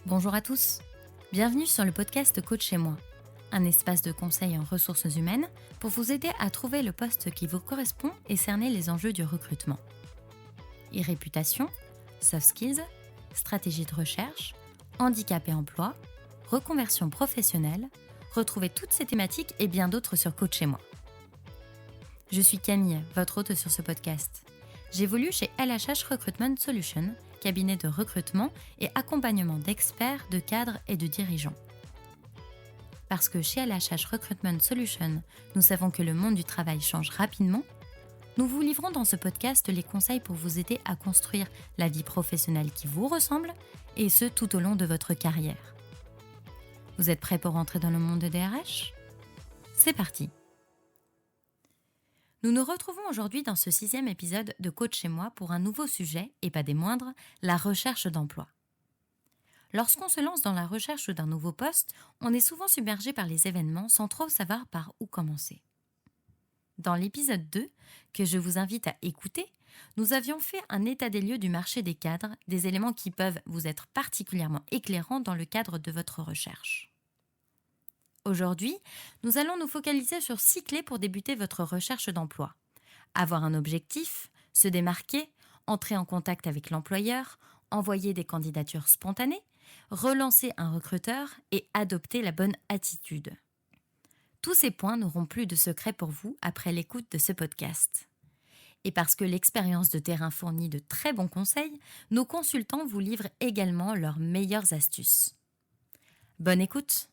Bonjour à tous, bienvenue sur le podcast Coach chez moi, un espace de conseil en ressources humaines pour vous aider à trouver le poste qui vous correspond et cerner les enjeux du recrutement. E-réputation, soft skills, stratégie de recherche, handicap et emploi, reconversion professionnelle, retrouvez toutes ces thématiques et bien d'autres sur Coach chez moi. Je suis Camille, votre hôte sur ce podcast. J'évolue chez LHH Recruitment Solutions, cabinet de recrutement et accompagnement d'experts, de cadres et de dirigeants. Parce que chez LHH Recruitment Solutions, nous savons que le monde du travail change rapidement, nous vous livrons dans ce podcast les conseils pour vous aider à construire la vie professionnelle qui vous ressemble, et ce tout au long de votre carrière. Vous êtes prêts pour entrer dans le monde des RH ? C'est parti! Nous nous retrouvons aujourd'hui dans ce 6e épisode de Coach chez moi pour un nouveau sujet, et pas des moindres, la recherche d'emploi. Lorsqu'on se lance dans la recherche d'un nouveau poste, on est souvent submergé par les événements sans trop savoir par où commencer. Dans l'épisode 2, que je vous invite à écouter, nous avions fait un état des lieux du marché des cadres, des éléments qui peuvent vous être particulièrement éclairants dans le cadre de votre recherche. Aujourd'hui, nous allons nous focaliser sur 6 clés pour débuter votre recherche d'emploi. Avoir un objectif, se démarquer, entrer en contact avec l'employeur, envoyer des candidatures spontanées, relancer un recruteur et adopter la bonne attitude. Tous ces points n'auront plus de secret pour vous après l'écoute de ce podcast. Et parce que l'expérience de terrain fournit de très bons conseils, nos consultants vous livrent également leurs meilleures astuces. Bonne écoute!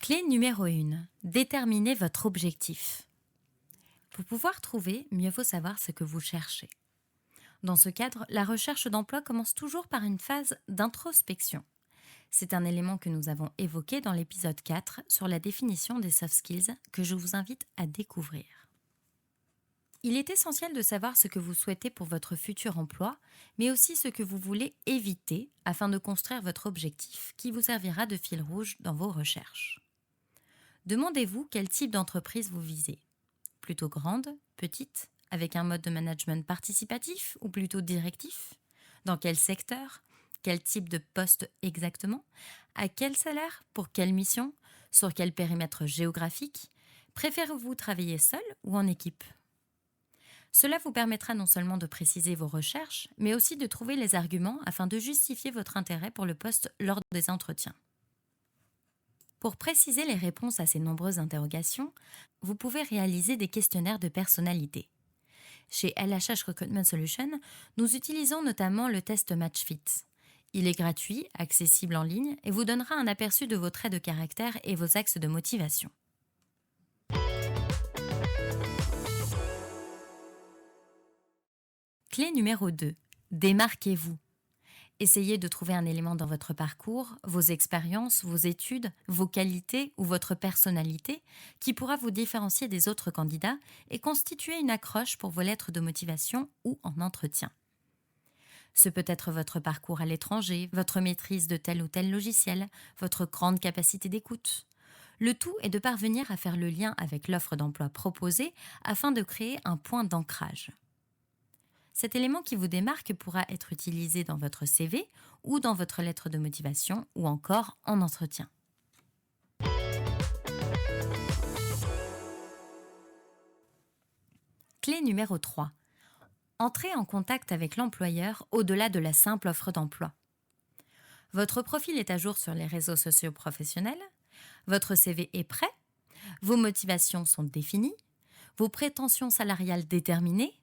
Clé numéro 1. Déterminez votre objectif. Pour pouvoir trouver, mieux vaut savoir ce que vous cherchez. Dans ce cadre, la recherche d'emploi commence toujours par une phase d'introspection. C'est un élément que nous avons évoqué dans l'épisode 4 sur la définition des soft skills que je vous invite à découvrir. Il est essentiel de savoir ce que vous souhaitez pour votre futur emploi, mais aussi ce que vous voulez éviter afin de construire votre objectif qui vous servira de fil rouge dans vos recherches. Demandez-vous quel type d'entreprise vous visez. Plutôt grande, petite, avec un mode de management participatif ou plutôt directif ? Dans quel secteur ? Quel type de poste exactement ? À quel salaire ? Pour quelle mission ? Sur quel périmètre géographique ? Préférez-vous travailler seul ou en équipe ? Cela vous permettra non seulement de préciser vos recherches, mais aussi de trouver les arguments afin de justifier votre intérêt pour le poste lors des entretiens. Pour préciser les réponses à ces nombreuses interrogations, vous pouvez réaliser des questionnaires de personnalité. Chez LHH Recruitment Solutions, nous utilisons notamment le test MatchFit. Il est gratuit, accessible en ligne et vous donnera un aperçu de vos traits de caractère et vos axes de motivation. Clé numéro 2. Démarquez-vous. Essayez de trouver un élément dans votre parcours, vos expériences, vos études, vos qualités ou votre personnalité qui pourra vous différencier des autres candidats et constituer une accroche pour vos lettres de motivation ou en entretien. Ce peut être votre parcours à l'étranger, votre maîtrise de tel ou tel logiciel, votre grande capacité d'écoute. Le tout est de parvenir à faire le lien avec l'offre d'emploi proposée afin de créer un point d'ancrage. Cet élément qui vous démarque pourra être utilisé dans votre CV ou dans votre lettre de motivation ou encore en entretien. Clé numéro 3. Entrez en contact avec l'employeur au-delà de la simple offre d'emploi. Votre profil est à jour sur les réseaux sociaux professionnels, votre CV est prêt, vos motivations sont définies, vos prétentions salariales déterminées.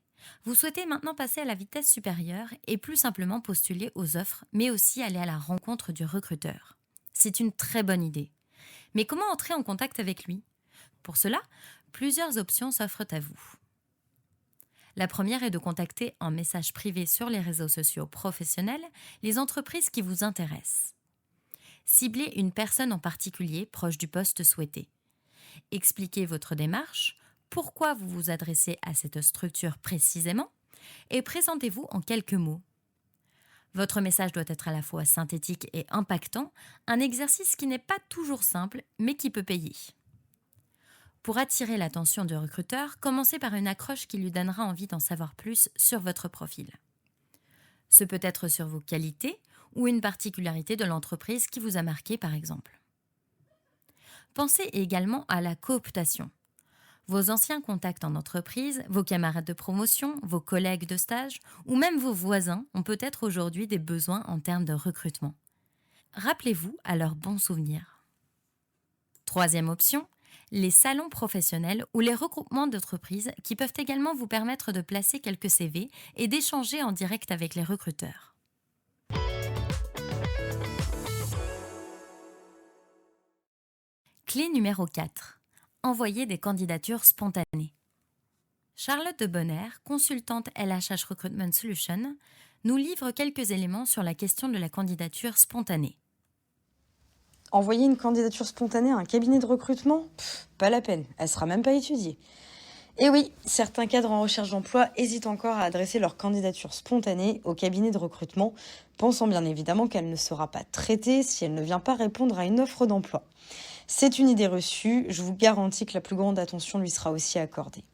Vous souhaitez maintenant passer à la vitesse supérieure et plus simplement postuler aux offres, mais aussi aller à la rencontre du recruteur. C'est une très bonne idée. Mais comment entrer en contact avec lui ? Pour cela, plusieurs options s'offrent à vous. La première est de contacter en message privé sur les réseaux sociaux professionnels les entreprises qui vous intéressent. Ciblez une personne en particulier proche du poste souhaité. Expliquez votre démarche, pourquoi vous vous adressez à cette structure précisément et présentez-vous en quelques mots. Votre message doit être à la fois synthétique et impactant, un exercice qui n'est pas toujours simple mais qui peut payer. Pour attirer l'attention du recruteur, commencez par une accroche qui lui donnera envie d'en savoir plus sur votre profil. Ce peut être sur vos qualités ou une particularité de l'entreprise qui vous a marqué par exemple. Pensez également à la cooptation. Vos anciens contacts en entreprise, vos camarades de promotion, vos collègues de stage ou même vos voisins ont peut-être aujourd'hui des besoins en termes de recrutement. Rappelez-vous à leurs bons souvenirs. Troisième option, les salons professionnels ou les regroupements d'entreprises qui peuvent également vous permettre de placer quelques CV et d'échanger en direct avec les recruteurs. Clé numéro 4. Envoyer des candidatures spontanées. Charlotte de Bonner, consultante LHH Recruitment Solutions, nous livre quelques éléments sur la question de la candidature spontanée. Envoyer une candidature spontanée à un cabinet de recrutement? Pas la peine, elle sera même pas étudiée. Et oui, certains cadres en recherche d'emploi hésitent encore à adresser leur candidature spontanée au cabinet de recrutement, pensant bien évidemment qu'elle ne sera pas traitée si elle ne vient pas répondre à une offre d'emploi. C'est une idée reçue, je vous garantis que la plus grande attention lui sera aussi accordée.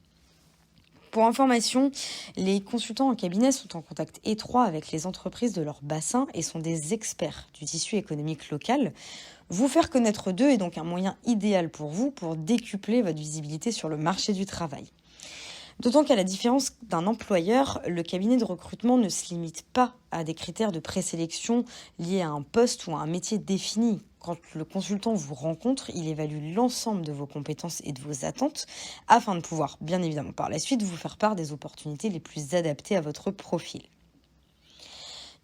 Pour information, les consultants en cabinet sont en contact étroit avec les entreprises de leur bassin et sont des experts du tissu économique local. Vous faire connaître d'eux est donc un moyen idéal pour vous pour décupler votre visibilité sur le marché du travail. D'autant qu'à la différence d'un employeur, le cabinet de recrutement ne se limite pas à des critères de présélection liés à un poste ou à un métier défini. Quand le consultant vous rencontre, il évalue l'ensemble de vos compétences et de vos attentes afin de pouvoir, bien évidemment, par la suite, vous faire part des opportunités les plus adaptées à votre profil.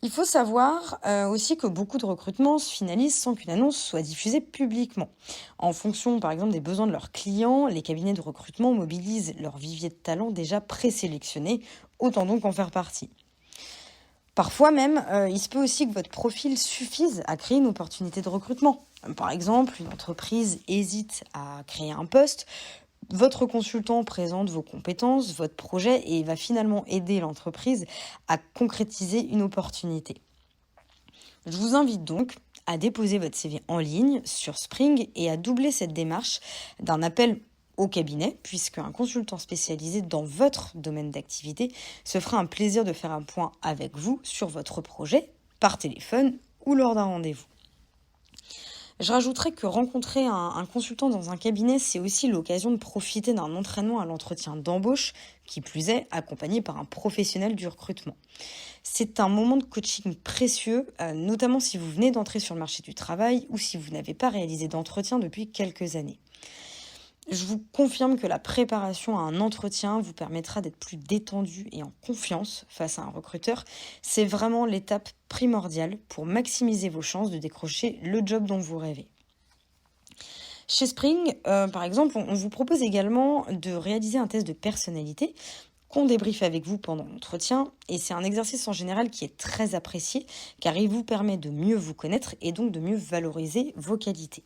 Il faut savoir aussi que beaucoup de recrutements se finalisent sans qu'une annonce soit diffusée publiquement. En fonction, par exemple, des besoins de leurs clients, les cabinets de recrutement mobilisent leur vivier de talents déjà présélectionnés, autant donc en faire partie. Parfois même, il se peut aussi que votre profil suffise à créer une opportunité de recrutement. Par exemple, une entreprise hésite à créer un poste, votre consultant présente vos compétences, votre projet et va finalement aider l'entreprise à concrétiser une opportunité. Je vous invite donc à déposer votre CV en ligne sur Spring et à doubler cette démarche d'un appel au cabinet, puisqu'un consultant spécialisé dans votre domaine d'activité se fera un plaisir de faire un point avec vous sur votre projet, par téléphone ou lors d'un rendez-vous. Je rajouterais que rencontrer un consultant dans un cabinet, c'est aussi l'occasion de profiter d'un entraînement à l'entretien d'embauche, qui plus est, accompagné par un professionnel du recrutement. C'est un moment de coaching précieux, notamment si vous venez d'entrer sur le marché du travail ou si vous n'avez pas réalisé d'entretien depuis quelques années. Je vous confirme que la préparation à un entretien vous permettra d'être plus détendu et en confiance face à un recruteur. C'est vraiment l'étape primordiale pour maximiser vos chances de décrocher le job dont vous rêvez. Chez Spring, par exemple, on vous propose également de réaliser un test de personnalité qu'on débriefe avec vous pendant l'entretien. Et c'est un exercice en général qui est très apprécié car il vous permet de mieux vous connaître et donc de mieux valoriser vos qualités.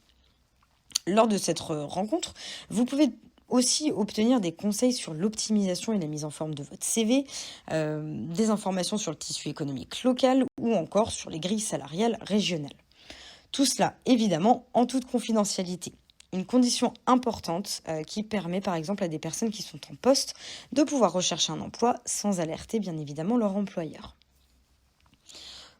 Lors de cette rencontre, vous pouvez aussi obtenir des conseils sur l'optimisation et la mise en forme de votre CV, des informations sur le tissu économique local ou encore sur les grilles salariales régionales. Tout cela, évidemment, en toute confidentialité. Une condition importante qui permet par exemple à des personnes qui sont en poste de pouvoir rechercher un emploi sans alerter bien évidemment leur employeur.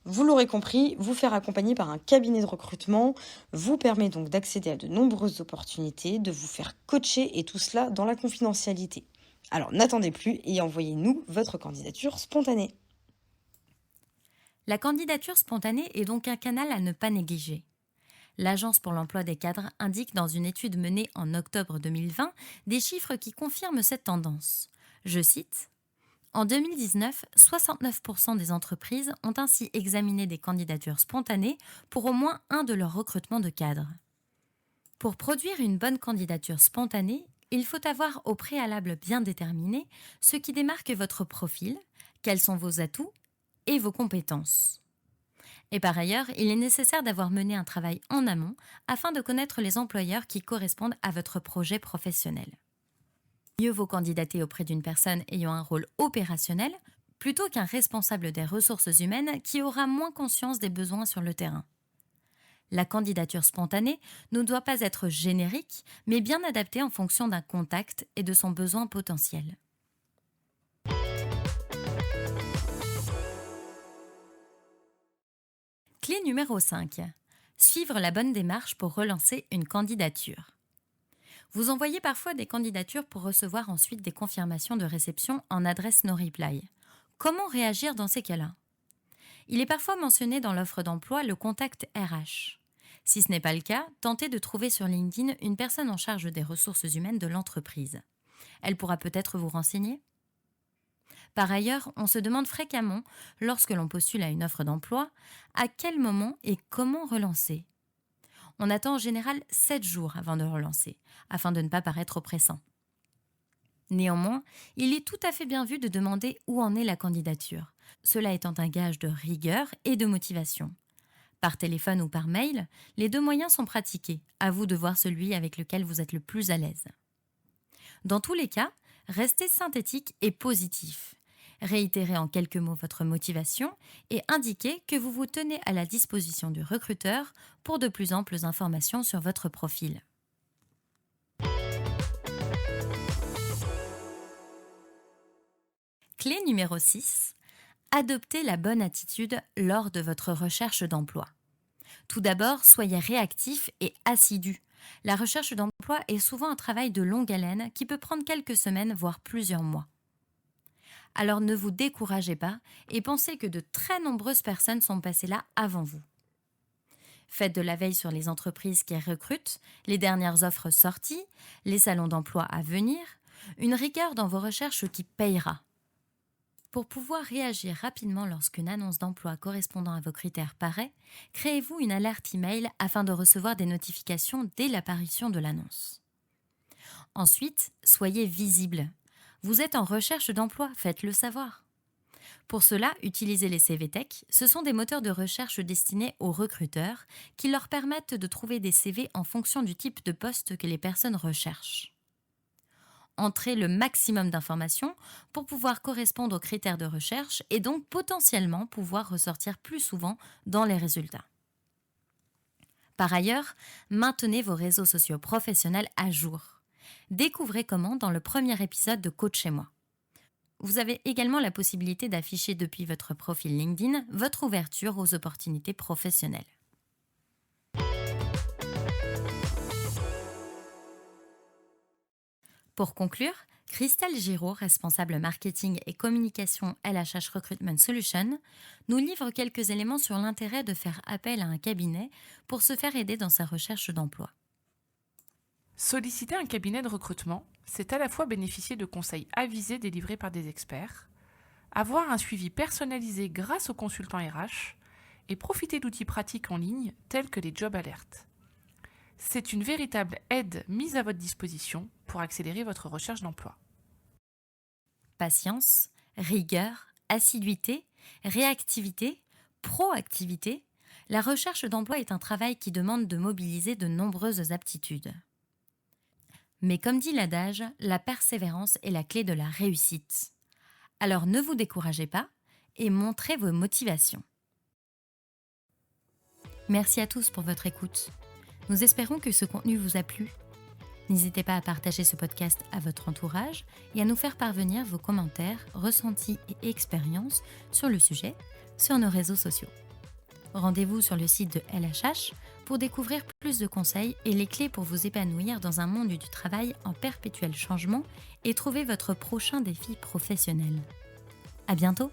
Vous l'aurez compris, vous faire accompagner par un cabinet de recrutement vous permet donc d'accéder à de nombreuses opportunités, de vous faire coacher et tout cela dans la confidentialité. Alors n'attendez plus et envoyez-nous votre candidature spontanée. La candidature spontanée est donc un canal à ne pas négliger. L'Agence pour l'emploi des cadres indique dans une étude menée en octobre 2020 des chiffres qui confirment cette tendance. Je cite: en 2019, 69% des entreprises ont ainsi examiné des candidatures spontanées pour au moins un de leurs recrutements de cadres. Pour produire une bonne candidature spontanée, il faut avoir au préalable bien déterminé ce qui démarque votre profil, quels sont vos atouts et vos compétences. Et par ailleurs, il est nécessaire d'avoir mené un travail en amont afin de connaître les employeurs qui correspondent à votre projet professionnel. Mieux vaut candidater auprès d'une personne ayant un rôle opérationnel plutôt qu'un responsable des ressources humaines qui aura moins conscience des besoins sur le terrain. La candidature spontanée ne doit pas être générique, mais bien adaptée en fonction d'un contact et de son besoin potentiel. Clé numéro 5. Suivre la bonne démarche pour relancer une candidature. Vous envoyez parfois des candidatures pour recevoir ensuite des confirmations de réception en adresse no reply. Comment réagir dans ces cas-là ? Il est parfois mentionné dans l'offre d'emploi le contact RH. Si ce n'est pas le cas, tentez de trouver sur LinkedIn une personne en charge des ressources humaines de l'entreprise. Elle pourra peut-être vous renseigner. Par ailleurs, on se demande fréquemment, lorsque l'on postule à une offre d'emploi, à quel moment et comment relancer. On attend en général 7 jours avant de relancer, afin de ne pas paraître oppressant. Néanmoins, il est tout à fait bien vu de demander où en est la candidature, cela étant un gage de rigueur et de motivation. Par téléphone ou par mail, les 2 moyens sont pratiqués, à vous de voir celui avec lequel vous êtes le plus à l'aise. Dans tous les cas, restez synthétique et positif. Réitérez en quelques mots votre motivation et indiquez que vous vous tenez à la disposition du recruteur pour de plus amples informations sur votre profil. Clé numéro 6. Adoptez la bonne attitude lors de votre recherche d'emploi. Tout d'abord, soyez réactif et assidu. La recherche d'emploi est souvent un travail de longue haleine qui peut prendre quelques semaines, voire plusieurs mois. Alors ne vous découragez pas et pensez que de très nombreuses personnes sont passées là avant vous. Faites de la veille sur les entreprises qui recrutent, les dernières offres sorties, les salons d'emploi à venir, une rigueur dans vos recherches qui payera. Pour pouvoir réagir rapidement lorsqu'une annonce d'emploi correspondant à vos critères paraît, créez-vous une alerte email afin de recevoir des notifications dès l'apparition de l'annonce. Ensuite, soyez visible. Vous êtes en recherche d'emploi, faites-le savoir. Pour cela, utilisez les CVTech. Ce sont des moteurs de recherche destinés aux recruteurs qui leur permettent de trouver des CV en fonction du type de poste que les personnes recherchent. Entrez le maximum d'informations pour pouvoir correspondre aux critères de recherche et donc potentiellement pouvoir ressortir plus souvent dans les résultats. Par ailleurs, maintenez vos réseaux sociaux professionnels à jour. Découvrez comment dans le premier épisode de Coach chez moi. Vous avez également la possibilité d'afficher depuis votre profil LinkedIn votre ouverture aux opportunités professionnelles. Pour conclure, Christelle Giraud, responsable marketing et communication LHH Recruitment Solutions, nous livre quelques éléments sur l'intérêt de faire appel à un cabinet pour se faire aider dans sa recherche d'emploi. Solliciter un cabinet de recrutement, c'est à la fois bénéficier de conseils avisés délivrés par des experts, avoir un suivi personnalisé grâce aux consultants RH et profiter d'outils pratiques en ligne tels que les job alerts. C'est une véritable aide mise à votre disposition pour accélérer votre recherche d'emploi. Patience, rigueur, assiduité, réactivité, proactivité, la recherche d'emploi est un travail qui demande de mobiliser de nombreuses aptitudes. Mais comme dit l'adage, la persévérance est la clé de la réussite. Alors ne vous découragez pas et montrez vos motivations. Merci à tous pour votre écoute. Nous espérons que ce contenu vous a plu. N'hésitez pas à partager ce podcast à votre entourage et à nous faire parvenir vos commentaires, ressentis et expériences sur le sujet sur nos réseaux sociaux. Rendez-vous sur le site de LHH pour découvrir plus de conseils et les clés pour vous épanouir dans un monde du travail en perpétuel changement et trouver votre prochain défi professionnel. À bientôt!